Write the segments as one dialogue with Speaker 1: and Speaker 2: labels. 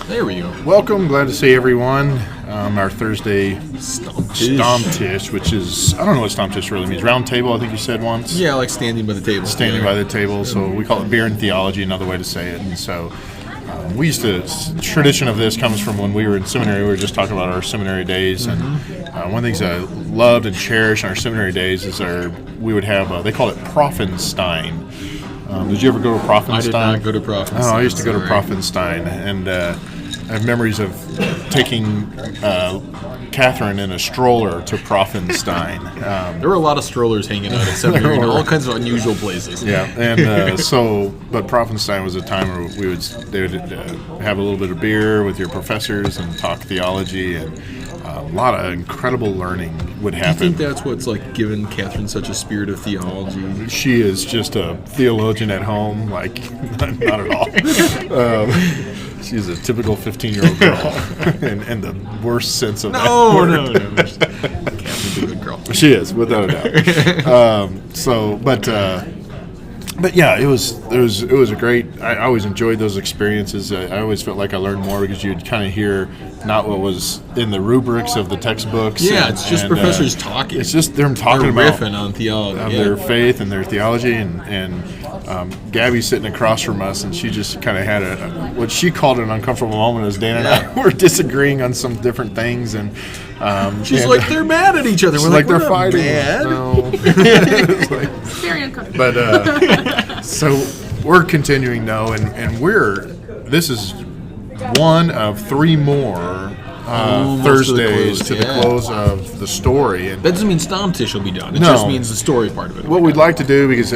Speaker 1: There we go.
Speaker 2: Welcome. Glad to see everyone. Our Thursday Stammtisch, which is, I don't know what Stammtisch really means. Round table, I think you said once.
Speaker 1: Yeah, like standing by the table.
Speaker 2: Standing by the table. So we call it beer and theology, another way to say it. And so we used to, tradition of this comes from when we were in seminary. We were just talking about our seminary days. And one of the things I loved and cherished in our seminary days is we would have, they call it Prophenstein. Did you ever go to Prophenstein?
Speaker 1: I did not go to Prophenstein.
Speaker 2: Oh, I used to go to Prophenstein, and I have memories of taking Catherine in a stroller to Prophenstein.
Speaker 1: There were a lot of strollers hanging out at seminary in all kinds of unusual places.
Speaker 2: Yeah, and but Prophenstein was a time where they would have a little bit of beer with your professors and talk theology, and a lot of incredible learning would happen.
Speaker 1: Do you think that's what's like given Catherine such a spirit of theology?
Speaker 2: She is just a theologian at home, like not at all. She's a typical 15-year-old girl, in the worst sense of that word. No.
Speaker 1: Catherine's a good girl.
Speaker 2: She is, without a doubt. But yeah, it was a great. I always enjoyed those experiences. I always felt like I learned more because you'd kind of hear not what was in the rubrics of the textbooks.
Speaker 1: Yeah, it's just professors talking.
Speaker 2: It's just them talking about
Speaker 1: riffing on theology,
Speaker 2: their faith and their theology, and Gabby's sitting across from us, and she just kind of had what she called an uncomfortable moment as Dan and I were disagreeing on some different things, and
Speaker 1: she's like, they're mad at each other.
Speaker 2: We're like, they're fighting.
Speaker 1: Mad.
Speaker 2: No.
Speaker 3: It's very uncomfortable.
Speaker 2: But so we're continuing though, and this is one of three more Thursdays to the close of the story. And
Speaker 1: that doesn't mean Stammtisch will be done. It just means the story part of it.
Speaker 2: What we'd like to do, because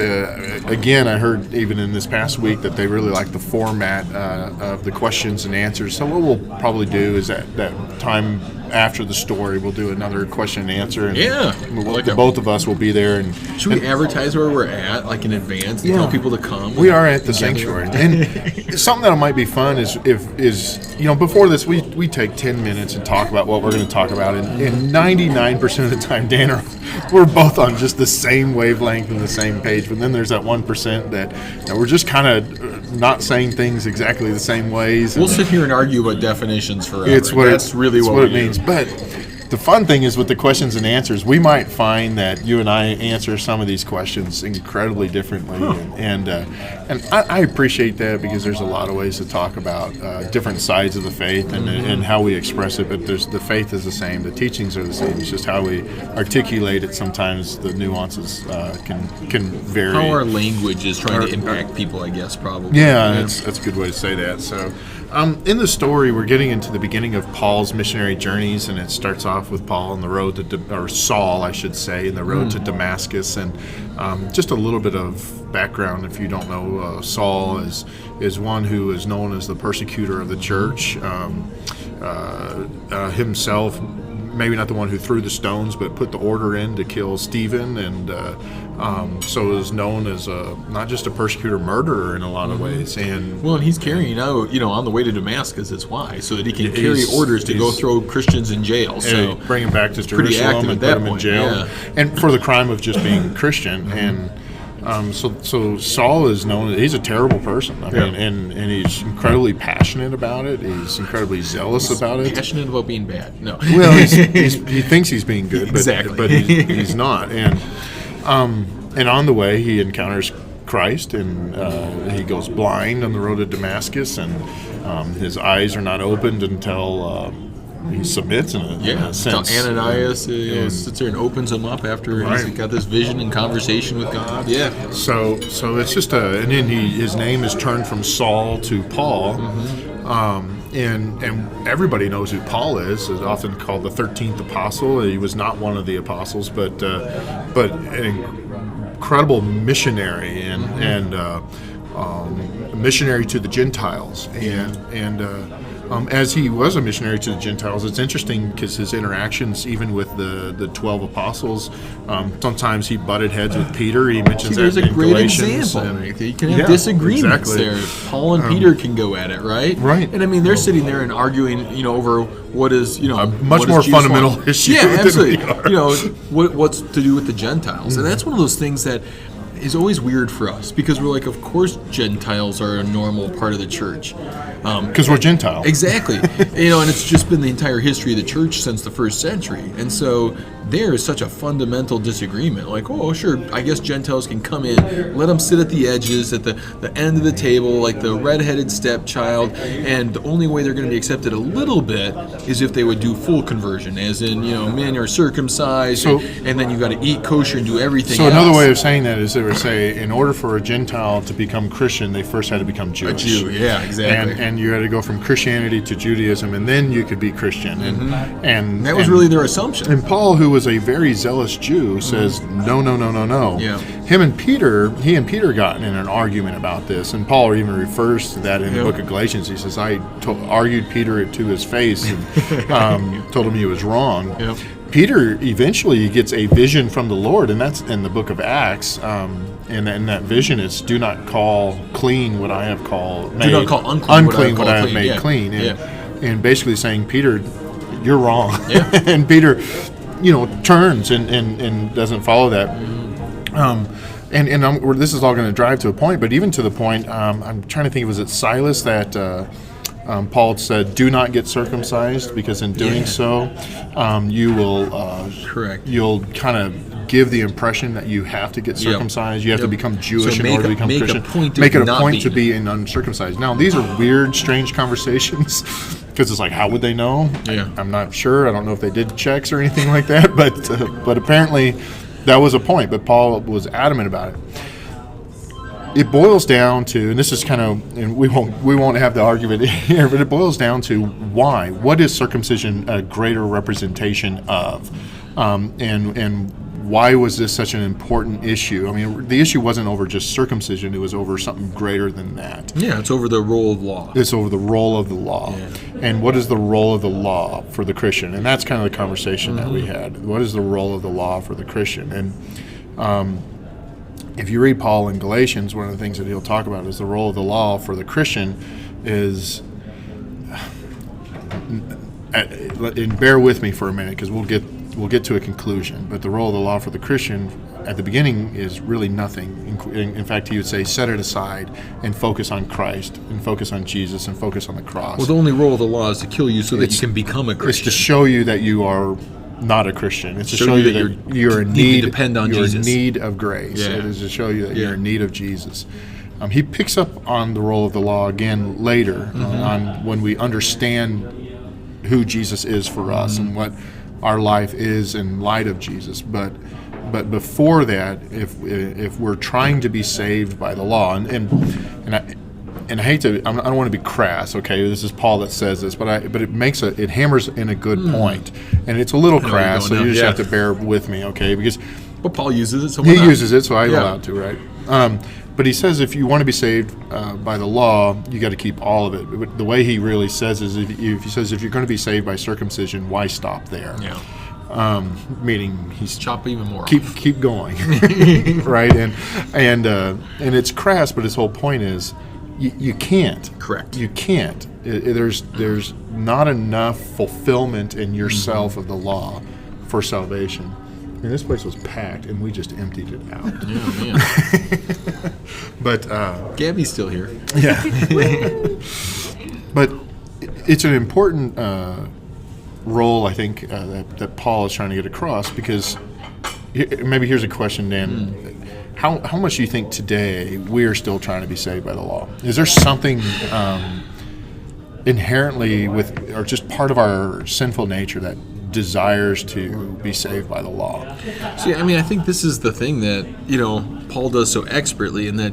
Speaker 2: again, I heard even in this past week that they really like the format of the questions and answers. So what we'll probably do is that time after the story, we'll do another question and answer. And both of us will be there. And
Speaker 1: should we advertise where we're at, like in advance, and tell people to come?
Speaker 2: We are at the sanctuary. And something that might be fun is before this, we take 10 minutes and talk about what we're going to talk about. And 99% of the time, Dan, we're both on just the same wavelength and the same page. But then there's that 1% that we're just kind of not saying things exactly the same ways.
Speaker 1: We'll sit here and argue about definitions forever.
Speaker 2: That's
Speaker 1: really what
Speaker 2: it means. But the fun thing is with the questions and answers, we might find that you and I answer some of these questions incredibly differently, and I appreciate that, because there's a lot of ways to talk about different sides of the faith and how we express it. But the faith is the same, the teachings are the same. It's just how we articulate it. Sometimes the nuances can vary.
Speaker 1: How our language is trying to impact people, I guess, probably.
Speaker 2: Yeah, that's a good way to say that. So. In the story, we're getting into the beginning of Paul's missionary journeys, and it starts off with Paul on the road or Saul, I should say, in the road to Damascus. And just a little bit of background, if you don't know, Saul is one who is known as the persecutor of the church. Himself, maybe not the one who threw the stones, but put the order in to kill Stephen, and so is known as not just a persecutor, murderer in a lot of ways. And
Speaker 1: he's carrying out, on the way to Damascus. That's why, so that he can carry orders to go throw Christians in jail. So
Speaker 2: bring him back to Jerusalem and put him in jail, and for the crime of just being Christian. And so Saul is known. He's a terrible person. I mean, and he's incredibly passionate about it. He's incredibly zealous about it.
Speaker 1: Passionate about being bad. No.
Speaker 2: Well, he thinks he's being good, but he's not. And on the way, he encounters Christ, and he goes blind on the road to Damascus, and his eyes are not opened until he submits in a sense.
Speaker 1: Ananias sits there and opens him up after he's got this vision and conversation with God. Yeah.
Speaker 2: So it's just and then his name is turned from Saul to Paul. And everybody knows who Paul is. He's often called the 13th apostle. He was not one of the apostles, but an incredible missionary and missionary to the Gentiles. As he was a missionary to the Gentiles, it's interesting because his interactions, even with the 12 apostles, sometimes he butted heads with Peter. He mentions that in Galatians.
Speaker 1: There's a great example. You can have disagreements there. Paul and Peter can go at it, right?
Speaker 2: Right.
Speaker 1: And I mean, they're sitting there and arguing, over what is,
Speaker 2: a much more fundamental issue.
Speaker 1: Yeah, absolutely. What's to do with the Gentiles, and that's one of those things that. is always weird for us because we're like, of course Gentiles are a normal part of the church.
Speaker 2: Because we're Gentile.
Speaker 1: Exactly. And it's just been the entire history of the church since the first century. And so there is such a fundamental disagreement. Like, oh, sure, I guess Gentiles can come in, let them sit at the edges, at the end of the table, like the redheaded stepchild, and the only way they're going to be accepted a little bit is if they would do full conversion, as in, men are circumcised, and then you got to eat kosher and do everything else.
Speaker 2: Another way of saying that is they would say, in order for a Gentile to become Christian, they first had to become Jewish.
Speaker 1: A Jew, yeah, exactly.
Speaker 2: And you had to go from Christianity to Judaism, and then you could be Christian. And
Speaker 1: that was really their assumption.
Speaker 2: And Paul, who was a very zealous Jew, says, no.
Speaker 1: Yeah.
Speaker 2: He and Peter got in an argument about this, and Paul even refers to that in the book of Galatians. He says, I argued Peter to his face and told him he was wrong.
Speaker 1: Yep.
Speaker 2: Peter eventually gets a vision from the Lord, and that's in the book of Acts. And that vision is, do not call clean what I have called made.
Speaker 1: Do not call unclean
Speaker 2: what I have made clean. And basically saying, Peter, you're wrong. Yeah. And Peter, turns and doesn't follow that. This is all going to drive to a point, but even to the point, I'm trying to think, was it Silas that Paul said, do not get circumcised, because in doing so, you will
Speaker 1: correct.
Speaker 2: You'll kind of give the impression that you have to get circumcised. You have to become Jewish in order to become Christian. Make it a point to be an uncircumcised. Now, these are weird, strange conversations, because it's like, how would they know?
Speaker 1: Yeah.
Speaker 2: I'm not sure. I don't know if they did checks or anything like that, but apparently that was a point. But Paul was adamant about it. It boils down to, and this is kind of, and we won't have the argument here, but it boils down to why. What is circumcision a greater representation of? And why was this such an important issue? I mean, the issue wasn't over just circumcision; it was over something greater than that.
Speaker 1: Yeah, it's over the role of law.
Speaker 2: It's over the role of the law. Yeah. And what is the role of the law for the Christian? And that's kind of the conversation that we had. What is the role of the law for the Christian? And if you read Paul in Galatians, one of the things that he'll talk about is the role of the law for the Christian is, and bear with me for a minute because we'll get to a conclusion, but the role of the law for the Christian at the beginning is really nothing. In fact, he would say, set it aside and focus on Christ and focus on Jesus and focus on the cross.
Speaker 1: Well, the only role of the law is to kill you so that you can become a Christian.
Speaker 2: It's to show you that you are not a Christian. It's to show you that you're in need.
Speaker 1: Depend on
Speaker 2: you're
Speaker 1: Jesus.
Speaker 2: In need of grace.
Speaker 1: Yeah.
Speaker 2: It is to show you that you're in need of Jesus. He picks up on the role of the law again later on when we understand who Jesus is for us and what our life is in light of Jesus. But before that, if we're trying to be saved by the law, and I hate to, I don't want to be crass. Okay, this is Paul that says this, but it hammers in a good point, and it's a little crass, so you just have to bear with me, okay? Because
Speaker 1: Paul uses it, so
Speaker 2: he uses it, so I'm allowed to, right? But he says if you want to be saved by the law, you got to keep all of it. But the way he really says is, if you're going to be saved by circumcision, why stop there?
Speaker 1: Yeah.
Speaker 2: Meaning he's
Speaker 1: chop even more.
Speaker 2: Keep going, right? And it's crass, but his whole point is you can't.
Speaker 1: Correct.
Speaker 2: You can't. There's not enough fulfillment in yourself of the law for salvation. And this place was packed, and we just emptied it out.
Speaker 1: Yeah, man.
Speaker 2: But
Speaker 1: Gabby's still here.
Speaker 2: Yeah. But it's an important role, I think, that Paul is trying to get across, because maybe here's a question, Dan. How much do you think today we're still trying to be saved by the law? Is there something inherently or just part of our sinful nature that desires to be saved by the law?
Speaker 1: See, I mean, I think this is the thing that, Paul does so expertly, in that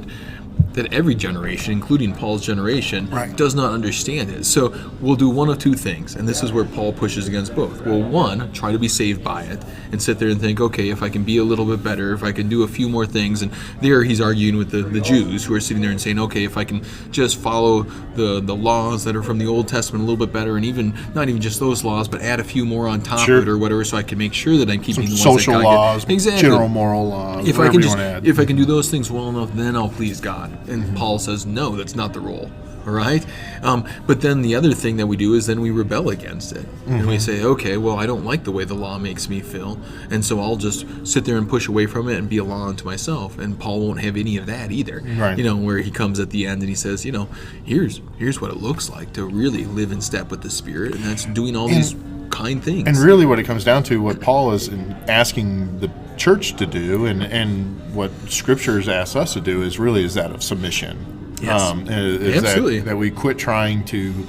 Speaker 1: every generation, including Paul's generation, does not understand it. So we'll do one of two things, and this is where Paul pushes against both. Well, one, try to be saved by it, and sit there and think, okay, if I can be a little bit better, if I can do a few more things, and there he's arguing with the Jews who are sitting there and saying, okay, if I can just follow the laws that are from the Old Testament a little bit better, and not even just those laws, but add a few more on top of it or whatever, so I can make sure that I'm keeping the ones
Speaker 2: social
Speaker 1: that God
Speaker 2: laws,
Speaker 1: exactly.
Speaker 2: general moral laws,
Speaker 1: if I can do those things well enough, then I'll please God. And Paul says, no, that's not the role. all right? But then the other thing that we do is then we rebel against it. And we say, okay, well, I don't like the way the law makes me feel, and so I'll just sit there and push away from it and be a law unto myself. And Paul won't have any of that either.
Speaker 2: Right.
Speaker 1: Where he comes at the end and he says, here's what it looks like to really live in step with the Spirit, and that's doing all these kind things.
Speaker 2: And really what it comes down to, what Paul is asking the church to do, and what Scriptures asks us to do, is that of submission.
Speaker 1: Yes.
Speaker 2: Absolutely. That we quit trying to.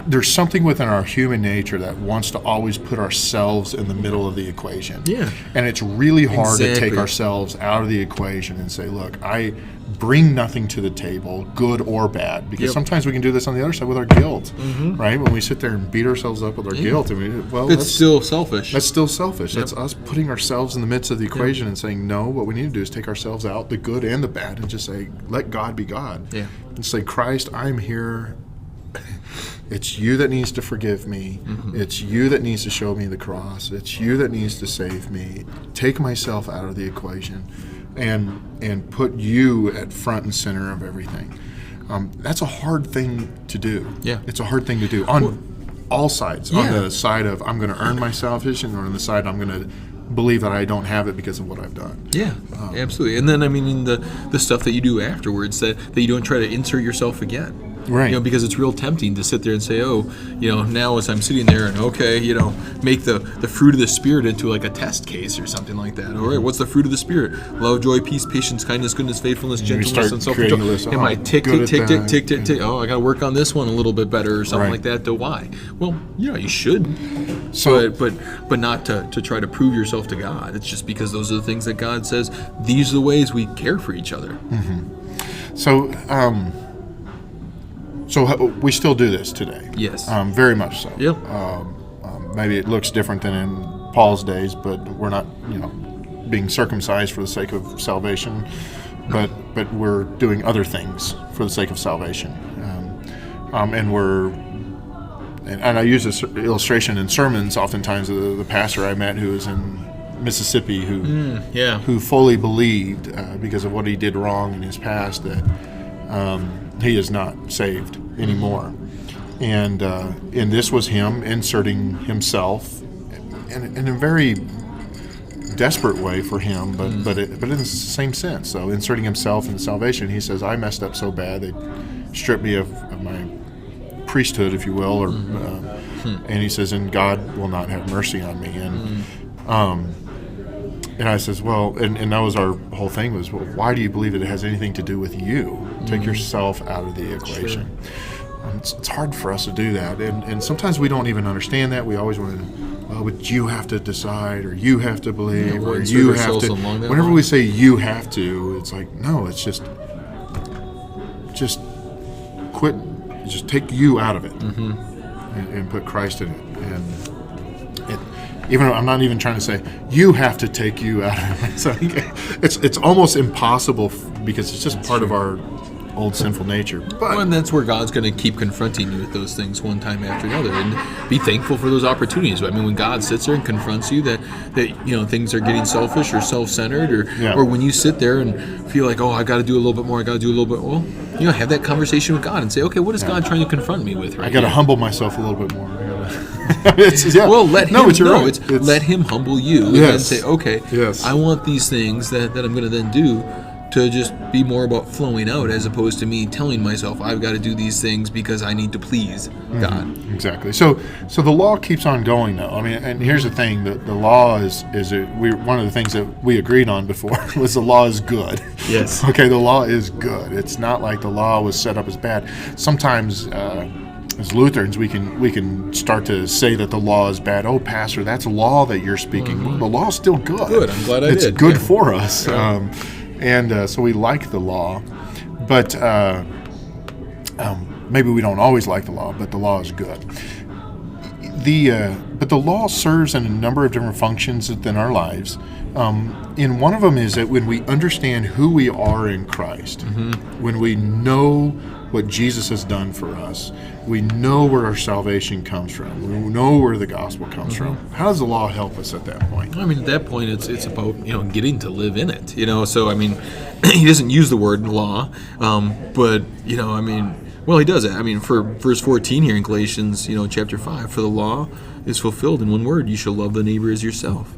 Speaker 2: There's something within our human nature that wants to always put ourselves in the middle of the equation.
Speaker 1: Yeah.
Speaker 2: And it's really hard to take ourselves out of the equation and say, look, I bring nothing to the table, good or bad. Because sometimes we can do this on the other side with our guilt, right? When we sit there and beat ourselves up with our guilt.
Speaker 1: That's still selfish.
Speaker 2: That's still selfish. Yep. That's us putting ourselves in the midst of the equation and saying, no, what we need to do is take ourselves out, the good and the bad, and just say, let God be God.
Speaker 1: Yeah.
Speaker 2: And say, Christ, I'm here. It's you that needs to forgive me. It's you that needs to show me the cross. It's you that needs to save me. Take myself out of the equation and put you at front and center of everything. That's a hard thing to do.
Speaker 1: Yeah.
Speaker 2: It's a hard thing to do on all sides. On the side of I'm going to earn my salvation, or on the side I'm going to believe that I don't have it because of what I've done.
Speaker 1: Yeah, absolutely. And then, in the stuff that you do afterwards, that you don't try to insert yourself again.
Speaker 2: Right.
Speaker 1: Because it's real tempting to sit there and say, now as I'm sitting there and, make the fruit of the Spirit into like a test case or something like that. All right, what's the fruit of the Spirit? Love, joy, peace, patience, kindness, goodness, faithfulness, gentleness, and self-control. Am I tick. Oh, I got to work on this one a little bit better or something like that. Why? Well, you should. So, but not to try to prove yourself to God. It's just because those are the things that God says. These are the ways we care for each other.
Speaker 2: So we still do this today.
Speaker 1: Yes.
Speaker 2: Very much so.
Speaker 1: Yep.
Speaker 2: Maybe it looks different than in Paul's days, but we're not, being circumcised for the sake of salvation, but we're doing other things for the sake of salvation. And I use this illustration in sermons oftentimes. The pastor I met who was in Mississippi who fully believed because of what he did wrong in his past that he is not saved anymore. And this was him inserting himself in a very desperate way for him, but in the same sense. So inserting himself in salvation, he says, I messed up so bad, they stripped me of my priesthood, if you will, and he says, and God will not have mercy on me. And I says, well, and that was our whole thing was, well, why do you believe it has anything to do with you? Take yourself out of the equation. Sure. It's hard for us to do that, and sometimes we don't even understand that. We always want to, but you have to decide, or you have to believe, or you have to. Whenever we say you have to, it's like, no, it's just quit, just take you out of it, and put Christ in it, and. Even I'm not even trying to say you have to take you out of it. It's almost impossible because it's just part of our old sinful nature. But
Speaker 1: and that's where God's going to keep confronting you with those things one time after another, and be thankful for those opportunities. When God sits there and confronts you that things are getting selfish or self-centered, or when you sit there and feel like, I got to do a little bit more, I got to do a little bit. Well, have that conversation with God and say, okay, what is God trying to confront me with? Right,
Speaker 2: I got to humble myself a little bit more.
Speaker 1: Well, let him. Let him humble you and say, okay, I want these things that I'm going to then do to just be more about flowing out, as opposed to me telling myself I've got to do these things because I need to please God.
Speaker 2: Exactly. So the law keeps on going, though. And here's the thing: the law is one of the things that we agreed on before was the law is good.
Speaker 1: Yes.
Speaker 2: Okay, the law is good. It's not like the law was set up as bad. Sometimes. As Lutherans, we can start to say that the law is bad. Oh, Pastor, that's law that you're speaking. Well, the law's still good.
Speaker 1: Good. I'm glad
Speaker 2: it's good for us, and so we like the law. But maybe we don't always like the law, but the law is good. But the law serves in a number of different functions in our lives. And one of them is that when we understand who we are in Christ, when we know what Jesus has done for us, we know where our salvation comes from. We know where the gospel comes from. How does the law help us at that point?
Speaker 1: At that point, it's about getting to live in it. So he doesn't use the word law, but Well, he does that. I mean, for verse 14 here in Galatians, chapter 5, for the law is fulfilled in one word: you shall love the neighbor as yourself.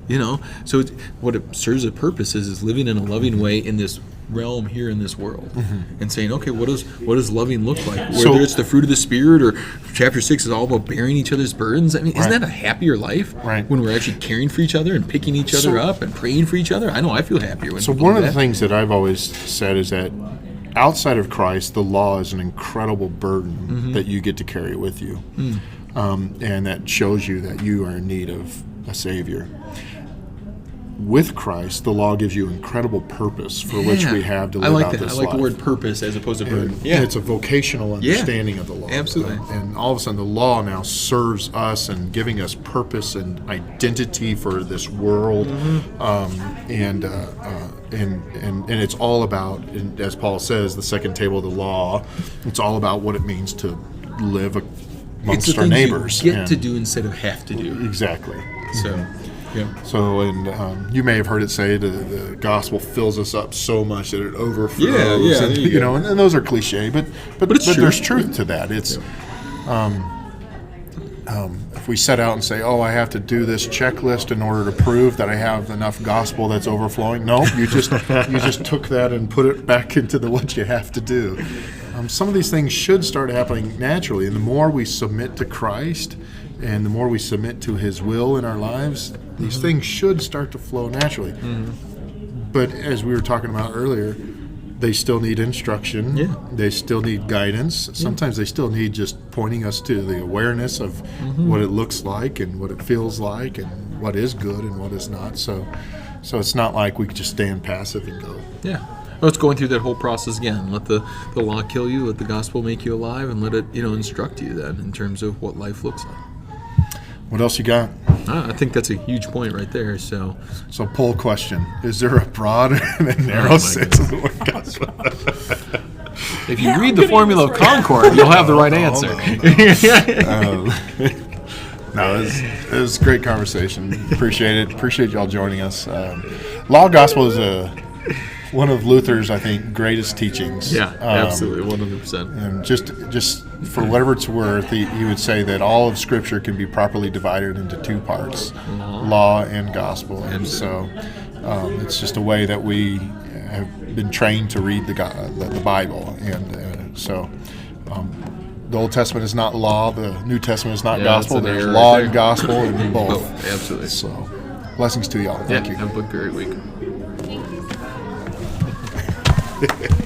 Speaker 1: So what it serves a purpose is living in a loving way in this realm here in this world, and saying, okay, what does loving look like? Whether it's the fruit of the Spirit, or chapter 6 is all about bearing each other's burdens. I mean, isn't that a happier life when we're actually caring for each other and picking each other up and praying for each other? I know I feel happier when. So
Speaker 2: one of the things that I've always said is that outside of Christ, the law is an incredible burden that you get to carry with you, and that shows you that you are in need of a Savior. With Christ, the law gives you incredible purpose for which we have to live out this life.
Speaker 1: I like the word purpose as opposed to burden.
Speaker 2: And it's a vocational understanding of the law.
Speaker 1: Absolutely.
Speaker 2: And all of a sudden, the law now serves us and giving us purpose and identity for this world. And it's all about, as Paul says, the second table of the law. It's all about what it means to live amongst our neighbors.
Speaker 1: You get to do instead of have to do.
Speaker 2: Exactly.
Speaker 1: So. Yeah.
Speaker 2: So, and you may have heard it say the gospel fills us up so much that it overflows. And those are cliche, but there's truth to that. It's if we set out and say, I have to do this checklist in order to prove that I have enough gospel that's overflowing. No, you just took that and put it back into what you have to do. Some of these things should start happening naturally, and the more we submit to Christ and the more we submit to His will in our lives, these things should start to flow naturally. But as we were talking about earlier, they still need instruction. Yeah. They still need guidance. Sometimes they still need just pointing us to the awareness of what it looks like and what it feels like and what is good and what is not. So it's not like we can just stand passive and go.
Speaker 1: Yeah. Well, it's going through that whole process again. Let the law kill you, let the gospel make you alive, and let it instruct you then in terms of what life looks like.
Speaker 2: What else you got?
Speaker 1: I think that's a huge point right there. So
Speaker 2: poll question: is there a broad and a narrow sense of the word gospel?
Speaker 1: If you read the Formula of Concord, you'll have the right answer.
Speaker 2: No, it was a great conversation. Appreciate it. Appreciate y'all joining us. Law gospel is one of Luther's, I think, greatest teachings.
Speaker 1: Yeah, absolutely, 100%.
Speaker 2: And just for whatever it's worth, he would say that all of Scripture can be properly divided into two parts, law and gospel. And so it's just a way that we have been trained to read the Bible. And so the Old Testament is not law, the New Testament is not gospel. There's law and gospel in both.
Speaker 1: Absolutely.
Speaker 2: So blessings to y'all. Thank you.
Speaker 1: Have a great week.
Speaker 3: Thank you.